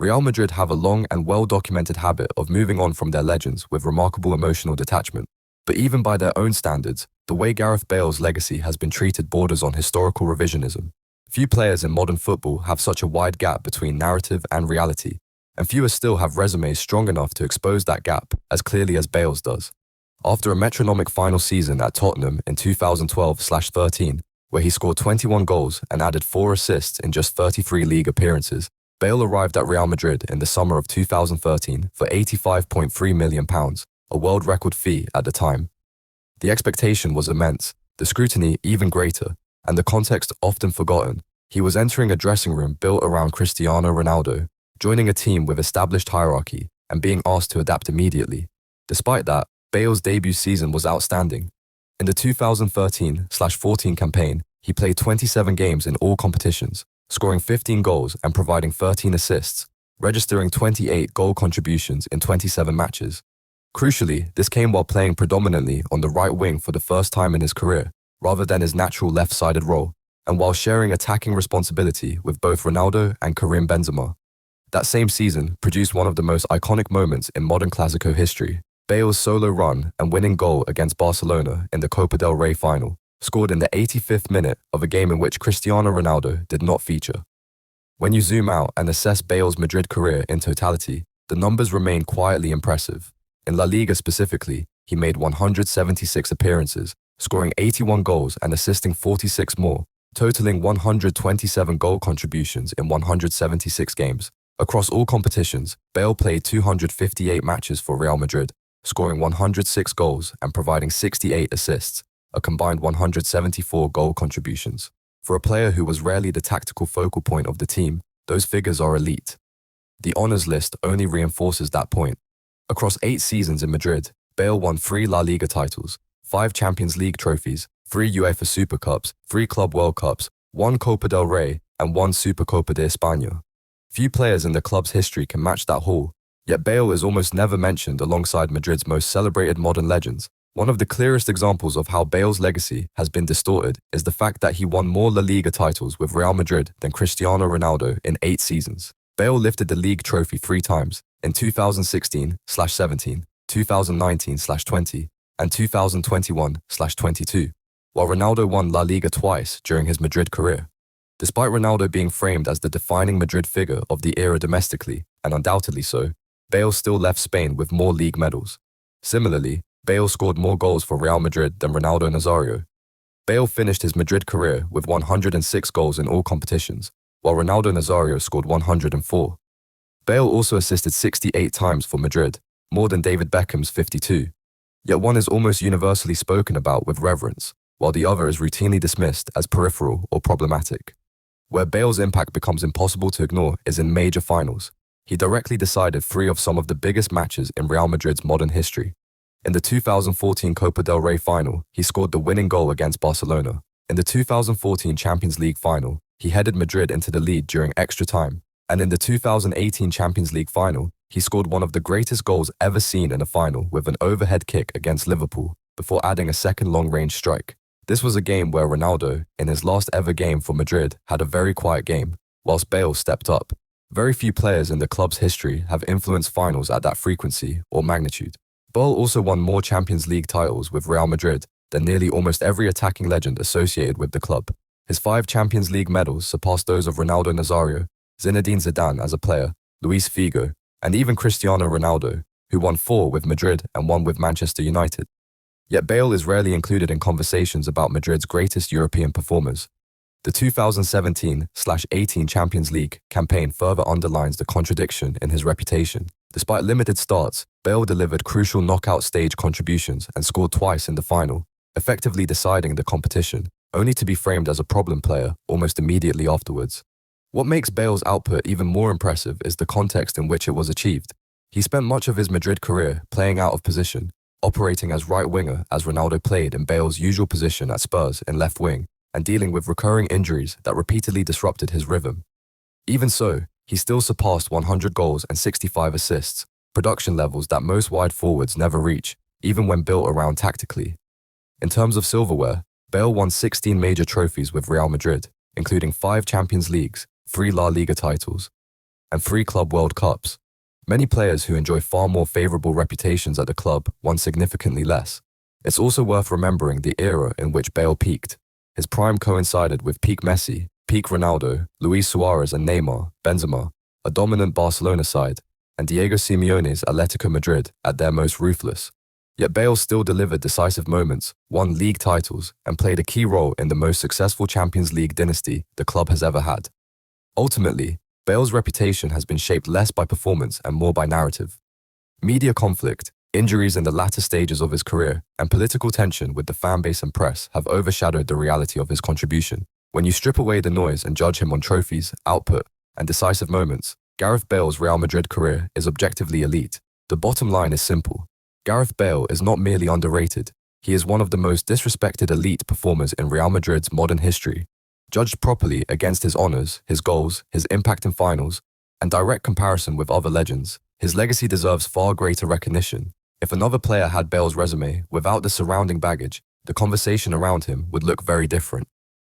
Real Madrid have a long and well-documented habit of moving on from their legends with remarkable emotional detachment. But even by their own standards, the way Gareth Bale's legacy has been treated borders on historical revisionism. Few players in modern football have such a wide gap between narrative and reality, and fewer still have resumes strong enough to expose that gap as clearly as Bale's does. After a metronomic final season at Tottenham in 2012/13, where he scored 21 goals and added 4 assists in just 33 league appearances, Bale arrived at Real Madrid in the summer of 2013 for £85.3 million, a world record fee at the time. The expectation was immense, the scrutiny even greater, and the context often forgotten. He was entering a dressing room built around Cristiano Ronaldo, joining a team with established hierarchy, and being asked to adapt immediately. Despite that, Bale's debut season was outstanding. In the 2013/14 campaign, he played 27 games in all competitions, scoring 15 goals and providing 13 assists, registering 28 goal contributions in 27 matches. Crucially, this came while playing predominantly on the right wing for the first time in his career, rather than his natural left-sided role, and while sharing attacking responsibility with both Ronaldo and Karim Benzema. That same season produced one of the most iconic moments in modern Clásico history, Bale's solo run and winning goal against Barcelona in the Copa del Rey final, scored in the 85th minute of a game in which Cristiano Ronaldo did not feature. When you zoom out and assess Bale's Madrid career in totality, the numbers remain quietly impressive. In La Liga specifically, he made 176 appearances, scoring 81 goals and assisting 46 more, totaling 127 goal contributions in 176 games. Across all competitions, Bale played 258 matches for Real Madrid, scoring 106 goals and providing 68 assists, a combined 174 goal contributions. For a player who was rarely the tactical focal point of the team, those figures are elite. The honours list only reinforces that point. Across 8 seasons in Madrid, Bale won 3 La Liga titles, 5 Champions League trophies, 3 UEFA Super Cups, 3 Club World Cups, 1 Copa del Rey, and 1 Supercopa de España. Few players in the club's history can match that haul, yet Bale is almost never mentioned alongside Madrid's most celebrated modern legends. One of the clearest examples of how Bale's legacy has been distorted is the fact that he won more La Liga titles with Real Madrid than Cristiano Ronaldo in 8 seasons. Bale lifted the league trophy 3 times, in 2016/17, 2019/20, and 2021/22, while Ronaldo won La Liga twice during his Madrid career. Despite Ronaldo being framed as the defining Madrid figure of the era domestically, and undoubtedly so, Bale still left Spain with more league medals. Similarly, Bale scored more goals for Real Madrid than Ronaldo Nazario. Bale finished his Madrid career with 106 goals in all competitions, while Ronaldo Nazario scored 104. Bale also assisted 68 times for Madrid, more than David Beckham's 52. Yet one is almost universally spoken about with reverence, while the other is routinely dismissed as peripheral or problematic. Where Bale's impact becomes impossible to ignore is in major finals. He directly decided 3 of some of the biggest matches in Real Madrid's modern history. In the 2014 Copa del Rey final, he scored the winning goal against Barcelona. In the 2014 Champions League final, he headed Madrid into the lead during extra time. And in the 2018 Champions League final, he scored one of the greatest goals ever seen in a final with an overhead kick against Liverpool, before adding a second long-range strike. This was a game where Ronaldo, in his last ever game for Madrid, had a very quiet game, whilst Bale stepped up. Very few players in the club's history have influenced finals at that frequency or magnitude. Bale also won more Champions League titles with Real Madrid than nearly almost every attacking legend associated with the club. His 5 Champions League medals surpassed those of Ronaldo Nazario, Zinedine Zidane as a player, Luis Figo, and even Cristiano Ronaldo, who won 4 with Madrid and 1 with Manchester United. Yet Bale is rarely included in conversations about Madrid's greatest European performers. The 2017/18 Champions League campaign further underlines the contradiction in his reputation. Despite limited starts, Bale delivered crucial knockout stage contributions and scored twice in the final, effectively deciding the competition, only to be framed as a problem player almost immediately afterwards. What makes Bale's output even more impressive is the context in which it was achieved. He spent much of his Madrid career playing out of position, operating as right winger as Ronaldo played in Bale's usual position at Spurs in left wing, and dealing with recurring injuries that repeatedly disrupted his rhythm. Even so, he still surpassed 100 goals and 65 assists, production levels that most wide forwards never reach, even when built around tactically. In terms of silverware, Bale won 16 major trophies with Real Madrid, including 5 Champions Leagues, 3 La Liga titles. and 3 Club World Cups. Many players who enjoy far more favorable reputations at the club won significantly less. It's also worth remembering the era in which Bale peaked. His prime coincided with peak Messi, peak Ronaldo, Luis Suarez and Neymar, Benzema, a dominant Barcelona side, and Diego Simeone's Atletico Madrid at their most ruthless. Yet Bale still delivered decisive moments, won league titles, and played a key role in the most successful Champions League dynasty the club has ever had. Ultimately, Bale's reputation has been shaped less by performance and more by narrative. Media conflict, injuries in the latter stages of his career, and political tension with the fan base and press have overshadowed the reality of his contribution. When you strip away the noise and judge him on trophies, output, and decisive moments, Gareth Bale's Real Madrid career is objectively elite. The bottom line is simple. Gareth Bale is not merely underrated, he is one of the most disrespected elite performers in Real Madrid's modern history. Judged properly against his honours, his goals, his impact in finals, and direct comparison with other legends, his legacy deserves far greater recognition. If another player had Bale's resume without the surrounding baggage, the conversation around him would look very different.